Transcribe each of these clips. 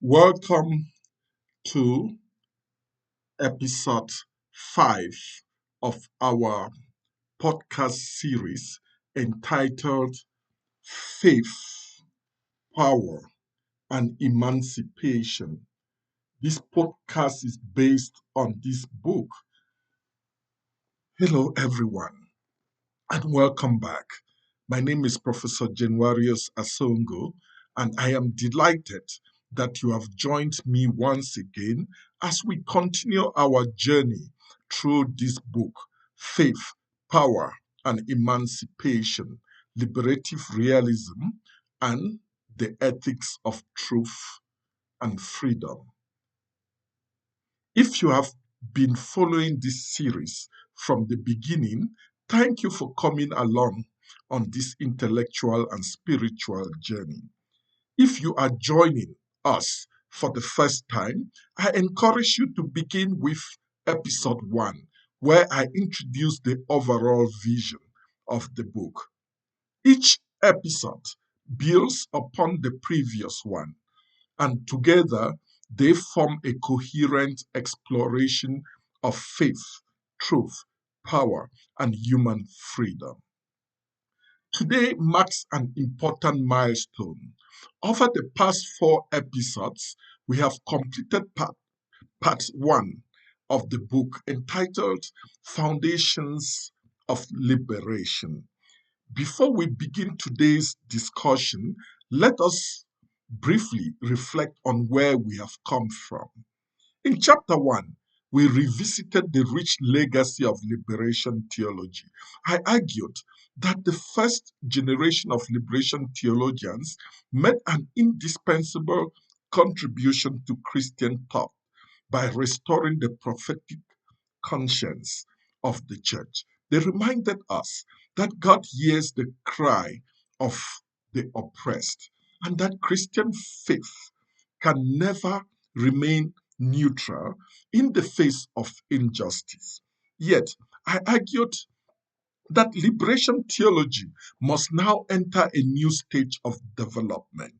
Welcome to episode 5 of our podcast series entitled Faith, Power, and Emancipation. This podcast is based on this book. Hello, everyone, and welcome back. My name is Professor Januarius Asongu, and I am delighted that you have joined me once again as we continue our journey through this book, Faith, Power, and Emancipation, Liberative Realism, and the Ethics of Truth and Freedom. If you have been following this series from the beginning, thank you for coming along on this intellectual and spiritual journey. If you are joining us for the first time, I encourage you to begin with episode 1, where I introduce the overall vision of the book. Each episode builds upon the previous one, and together they form a coherent exploration of faith, truth, power, and human freedom. Today marks an important milestone. Over the past 4 episodes, we have completed part 1 of the book entitled Foundations of Liberation. Before we begin today's discussion, let us briefly reflect on where we have come from. In chapter 1, we revisited the rich legacy of liberation theology. I argued that the first generation of liberation theologians made an indispensable contribution to Christian thought by restoring the prophetic conscience of the church. They reminded us that God hears the cry of the oppressed and that Christian faith can never remain neutral in the face of injustice. Yet, I argued that liberation theology must now enter a new stage of development,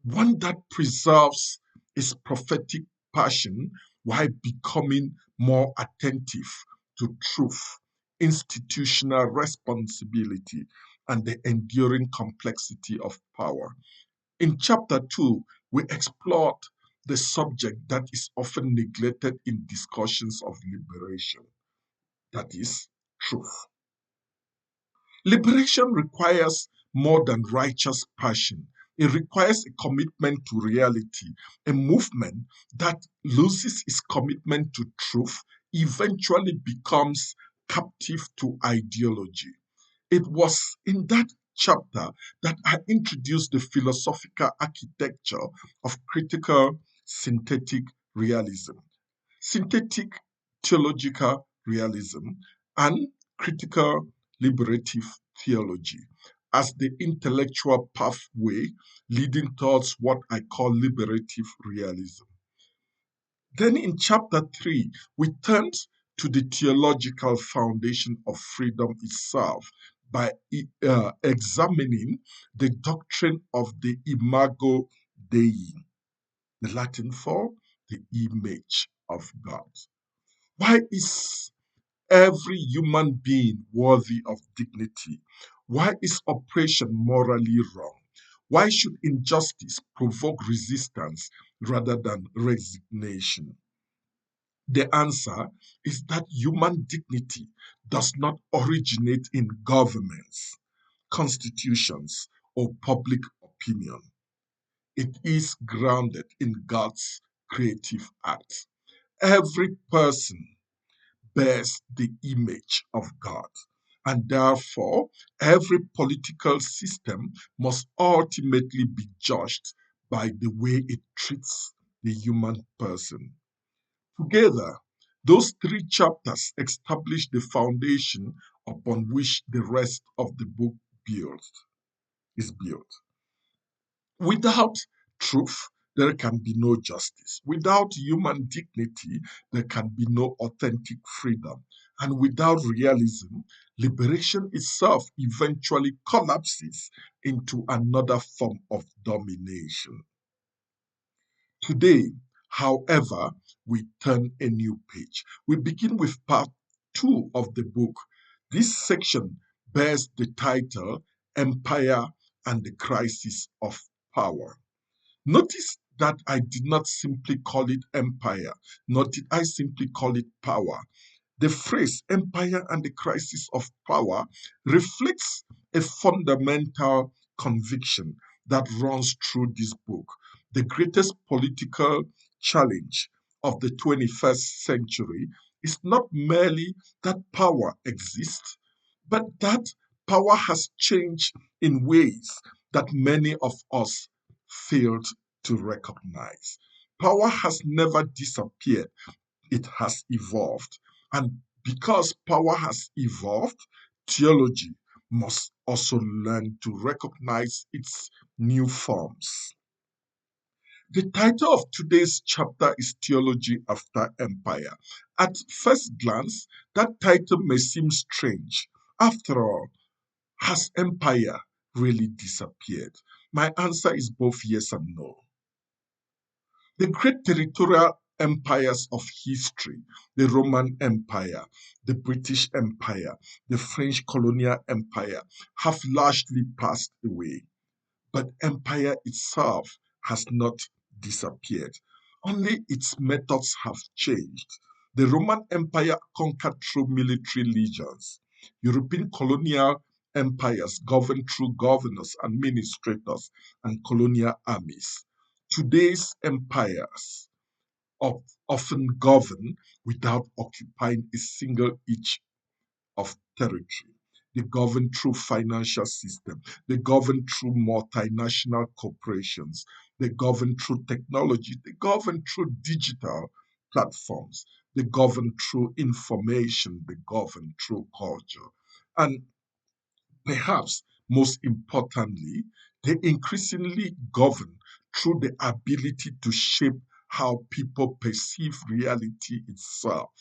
one that preserves its prophetic passion while becoming more attentive to truth, institutional responsibility, and the enduring complexity of power. In chapter 2, we explored the subject that is often neglected in discussions of liberation, that is, truth. Liberation requires more than righteous passion. It requires a commitment to reality. A movement that loses its commitment to truth eventually becomes captive to ideology. It was in that chapter that I introduced the philosophical architecture of critical synthetic realism, synthetic theological realism, and critical liberative theology as the intellectual pathway leading towards what I call liberative realism. Then in chapter 3, we turned to the theological foundation of freedom itself by examining the doctrine of the imago Dei, the Latin for the image of God. Why is every human being worthy of dignity? Why is oppression morally wrong? Why should injustice provoke resistance rather than resignation? The answer is that human dignity does not originate in governments, constitutions, or public opinion. It is grounded in God's creative act. Every person bears the image of God, and therefore every political system must ultimately be judged by the way it treats the human person. Together, those 3 chapters establish the foundation upon which the rest of the book is built. Without truth, there can be no justice. Without human dignity, there can be no authentic freedom. And without realism, liberation itself eventually collapses into another form of domination. Today, however, we turn a new page. We begin with part two of the book. This section bears the title Empire and the Crisis of Power. Notice that I did not simply call it empire, nor did I simply call it power. The phrase empire and the crisis of power reflects a fundamental conviction that runs through this book. The greatest political challenge of the 21st century is not merely that power exists, but that power has changed in ways that many of us failed to recognize. Power has never disappeared, it has evolved. And because power has evolved, theology must also learn to recognize its new forms. The title of today's chapter is Theology After Empire. At first glance, that title may seem strange. After all, has empire really disappeared? My answer is both yes and no. The great territorial empires of history, the Roman Empire, the British Empire, the French colonial empire, have largely passed away. But empire itself has not disappeared. Only its methods have changed. The Roman Empire conquered through military legions. European colonial empires governed through governors, administrators, and colonial armies. Today's empires often govern without occupying a single inch of territory. They govern through financial system. They govern through multinational corporations. They govern through technology. They govern through digital platforms. They govern through information. They govern through culture. And perhaps most importantly, they increasingly govern through the ability to shape how people perceive reality itself.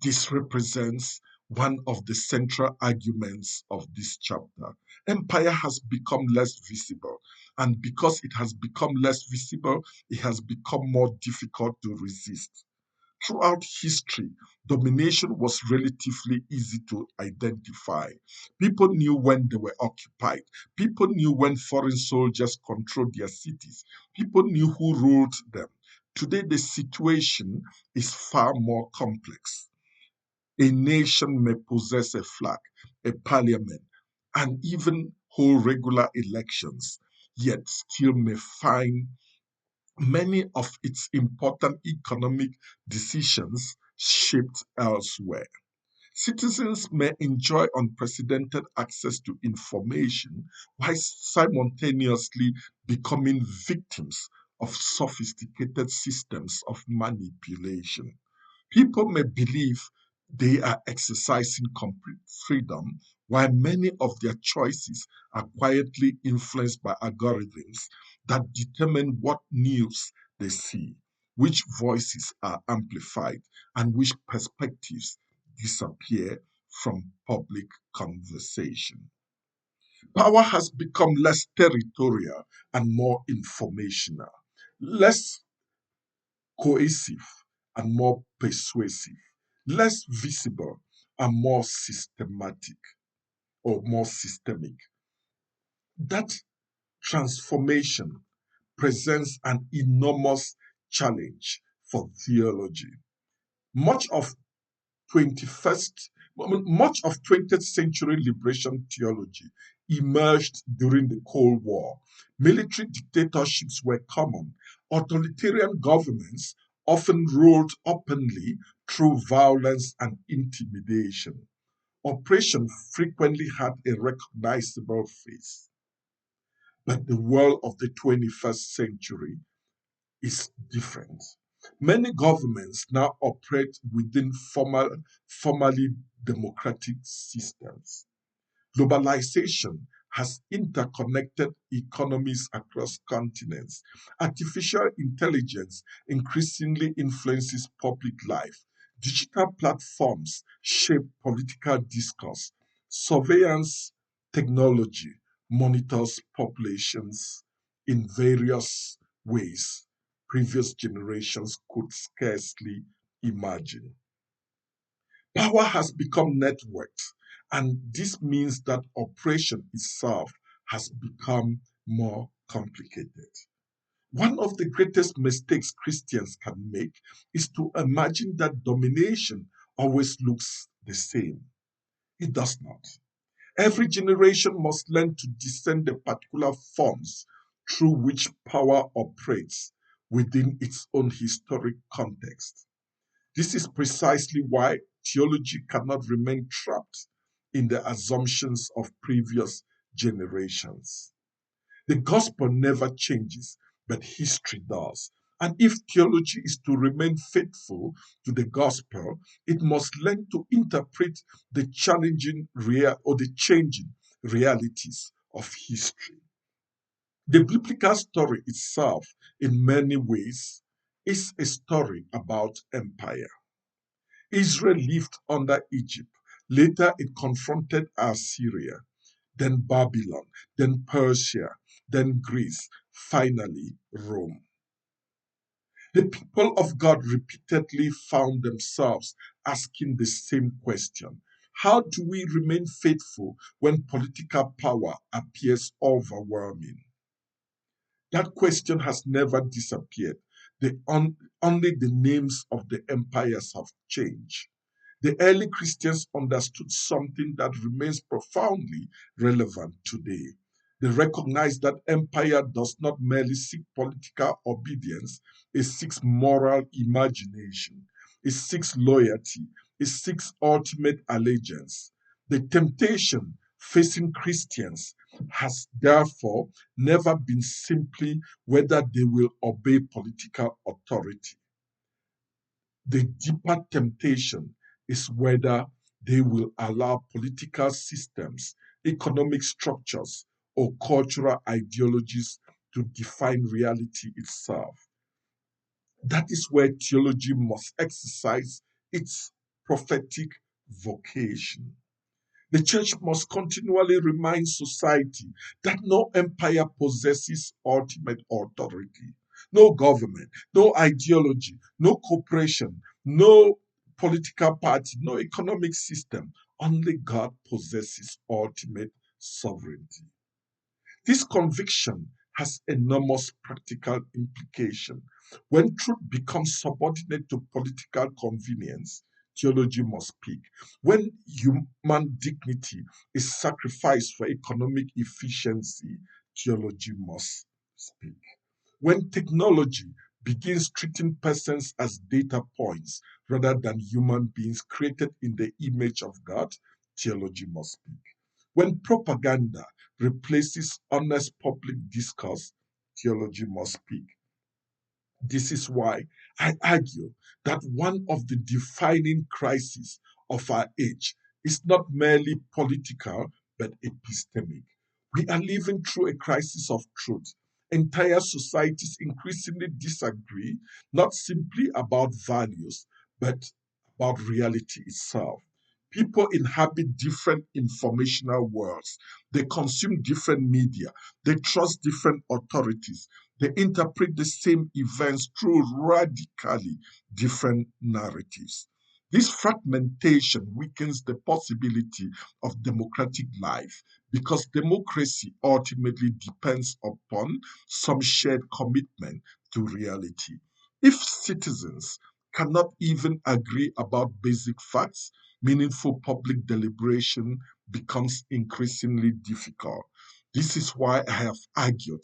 This represents one of the central arguments of this chapter. Empire has become less visible, and because it has become less visible, it has become more difficult to resist. Throughout history, domination was relatively easy to identify. People knew when they were occupied. People knew when foreign soldiers controlled their cities. People knew who ruled them. Today, the situation is far more complex. A nation may possess a flag, a parliament, and even hold regular elections, yet still may find many of its important economic decisions shaped elsewhere. Citizens may enjoy unprecedented access to information while simultaneously becoming victims of sophisticated systems of manipulation. People may believe they are exercising complete freedom, while many of their choices are quietly influenced by algorithms that determine what news they see, which voices are amplified, and which perspectives disappear from public conversation. Power has become less territorial and more informational, less cohesive and more persuasive, less visible and more systematic or more systemic. That transformation presents an enormous challenge for theology. Much of 21st, much of 20th century liberation theology emerged during the Cold War. Military dictatorships were common. Authoritarian governments often ruled openly through violence and intimidation. Oppression frequently had a recognizable face. But the world of the 21st century is different. Many governments now operate within formally democratic systems. Globalization has interconnected economies across continents. Artificial intelligence increasingly influences public life. Digital platforms shape political discourse. Surveillance technology monitors populations in various ways. previous generations could scarcely imagine. Power has become networked, and this means that operation itself has become more complicated. One of the greatest mistakes Christians can make is to imagine that domination always looks the same. It does not. Every generation must learn to discern the particular forms through which power operates within its own historic context. This is precisely why theology cannot remain trapped in the assumptions of previous generations. The gospel never changes, but history does. And if theology is to remain faithful to the gospel, it must learn to interpret the challenging real or the changing realities of history. The biblical story itself, in many ways, is a story about empire. Israel lived under Egypt. Later, it confronted Assyria, then Babylon, then Persia, then Greece, finally Rome. The people of God repeatedly found themselves asking the same question. How do we remain faithful when political power appears overwhelming? That question has never disappeared. Only the names of the empires have changed. The early Christians understood something that remains profoundly relevant today. They recognized that empire does not merely seek political obedience, it seeks moral imagination, it seeks loyalty, it seeks ultimate allegiance. The temptation facing Christians has therefore never been simply whether they will obey political authority. The deeper temptation is whether they will allow political systems, economic structures, or cultural ideologies to define reality itself. That is where theology must exercise its prophetic vocation. The church must continually remind society that no empire possesses ultimate authority. No government, no ideology, no corporation, no political party, no economic system. Only God possesses ultimate sovereignty. This conviction has enormous practical implication. When truth becomes subordinate to political convenience, theology must speak. When human dignity is sacrificed for economic efficiency, theology must speak. When technology begins treating persons as data points rather than human beings created in the image of God, theology must speak. When propaganda replaces honest public discourse, theology must speak. This is why I argue that one of the defining crises of our age is not merely political but epistemic. We are living through a crisis of truth. Entire societies increasingly disagree not simply about values but about reality itself. People inhabit different informational worlds. They consume different media. They trust different authorities. They interpret the same events through radically different narratives. This fragmentation weakens the possibility of democratic life because democracy ultimately depends upon some shared commitment to reality. If citizens cannot even agree about basic facts, meaningful public deliberation becomes increasingly difficult. This is why I have argued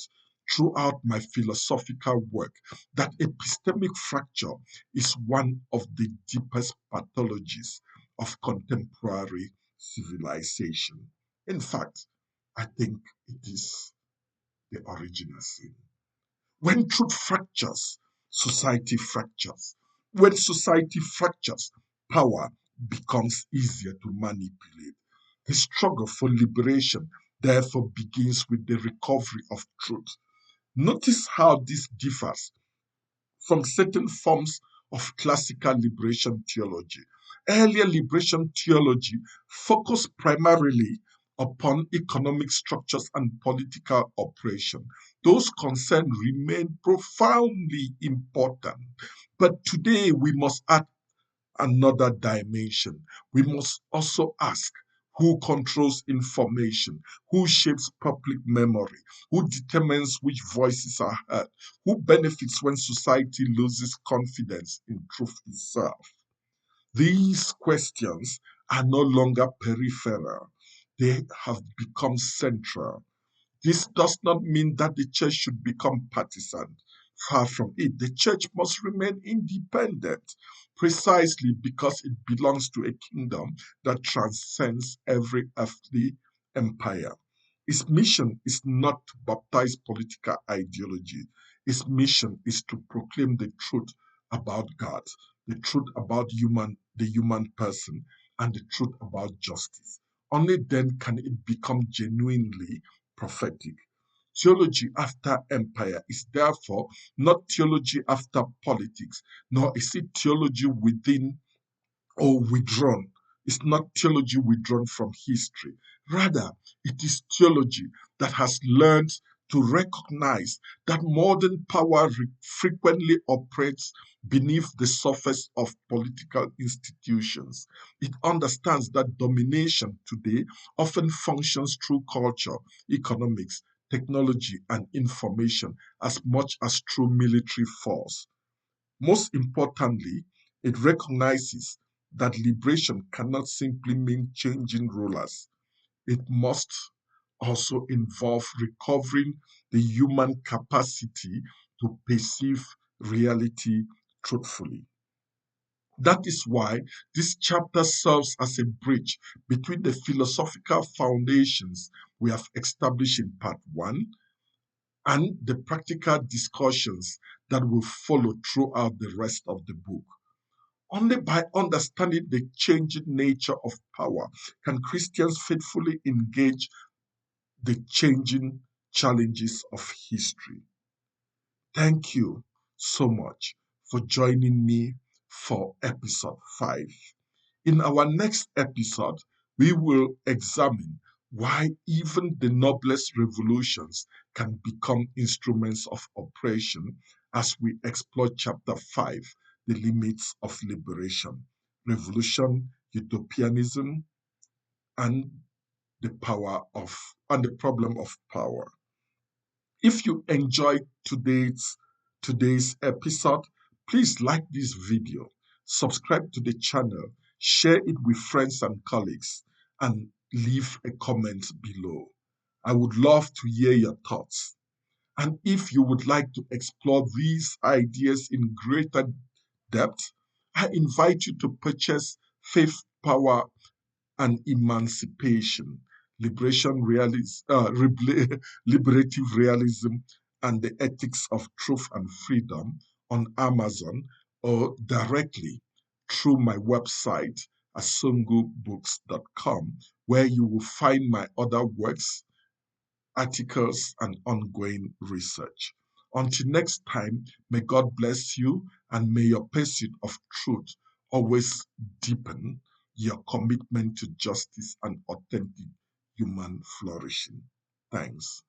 throughout my philosophical work that epistemic fracture is one of the deepest pathologies of contemporary civilization. In fact, I think it is the original sin. When truth fractures, society fractures. When society fractures, power becomes easier to manipulate. The struggle for liberation therefore begins with the recovery of truth. Notice how this differs from certain forms of classical liberation theology. Earlier liberation theology focused primarily upon economic structures and political operation. Those concerns remain profoundly important. But today we must add another dimension. We must also ask who controls information, who shapes public memory, who determines which voices are heard, who benefits when society loses confidence in truth itself. These questions are no longer peripheral, they have become central. This does not mean that the church should become partisan. Far from it, the church must remain independent precisely because it belongs to a kingdom that transcends every earthly empire. Its mission is not to baptize political ideology. Its mission is to proclaim the truth about God, the truth about the human person, and the truth about justice. Only then can it become genuinely prophetic. Theology after empire is therefore not theology after politics, nor is it theology within or withdrawn. It's not theology withdrawn from history. Rather, it is theology that has learned to recognize that modern power frequently operates beneath the surface of political institutions. It understands that domination today often functions through culture, economics, technology, and information as much as through military force. Most importantly, it recognizes that liberation cannot simply mean changing rulers. It must also involve recovering the human capacity to perceive reality truthfully. That is why this chapter serves as a bridge between the philosophical foundations we have established in part one and the practical discussions that will follow throughout the rest of the book. Only by understanding the changing nature of power can Christians faithfully engage the changing challenges of history. Thank you so much for joining me for episode 5. In our next episode, we will examine why even the noblest revolutions can become instruments of oppression as we explore chapter 5, the limits of liberation, revolution, utopianism, and the problem of power. If you enjoyed today's episode, please like this video, subscribe to the channel, share it with friends and colleagues, and leave a comment below. I would love to hear your thoughts. And if you would like to explore these ideas in greater depth, I invite you to purchase Faith, Power, and Emancipation, Liberative Realism, and the Ethics of Truth and Freedom on Amazon or directly through my website, asongubooks.com, where you will find my other works, articles, and ongoing research. Until next time, may God bless you and may your pursuit of truth always deepen your commitment to justice and authentic human flourishing. Thanks.